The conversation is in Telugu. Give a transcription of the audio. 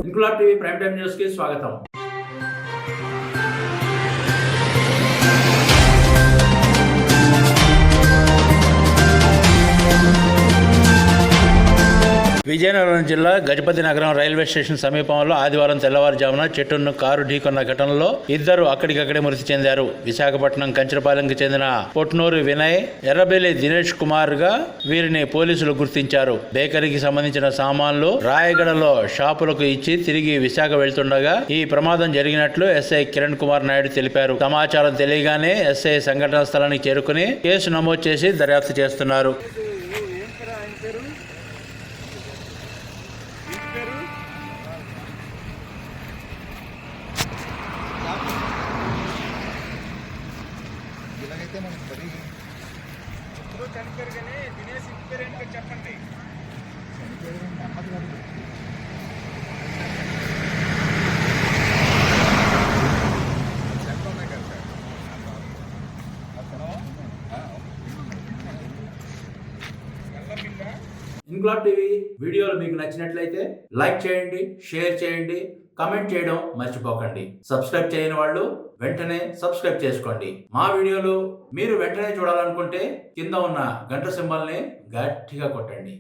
Inquilab TV prime time news కి స్వాగతం. విజయనగరం జిల్లా గజపతి నగరం రైల్వే స్టేషన్ సమీపంలో ఆదివారం తెల్లవారుజామున చెట్టును కారు ఢీకొన్న ఘటనలో ఇద్దరు అక్కడికక్కడే మృతి చెందారు. విశాఖపట్నం కంచరపాలెంకి చెందిన పొట్నూరు వినయ్, ఎర్రబెల్లి దినేష్ కుమార్ గా వీరిని పోలీసులు గుర్తించారు. బేకరీకి సంబంధించిన సామాన్లు రాయగడలో షాపులకు ఇచ్చి తిరిగి విశాఖ వెళ్తుండగా ఈ ప్రమాదం జరిగినట్లు ఎస్ఐ కిరణ్ కుమార్ నాయుడు తెలిపారు. సమాచారం తెలియగానే ఎస్ఐ సంఘటనా స్థలానికి చేరుకుని కేసు నమోదు చేసి దర్యాప్తు చేస్తున్నారు. ఇలాగైతే మనకు తెలియదు. ఎప్పుడో చనిపోయారు కానీ దినేష్ పేరు ఏంటో చెప్పండి. చనిపోయారు నెమ్మది కాదు. ఉన్నాయి కదా సార్. ఇంక్లాబ్ టీవీ వీడియోలు మీకు నచ్చినట్లయితే లైక్ చేయండి, షేర్ చేయండి, కమెంట్ చేయడం మర్చిపోకండి. సబ్స్క్రైబ్ చేయని వాళ్ళు వెంటనే సబ్స్క్రైబ్ చేసుకోండి. మా వీడియోలు మీరు వెంటనే చూడాలనుకుంటే కింద ఉన్న గంట సింబల్ని గట్టిగా కొట్టండి.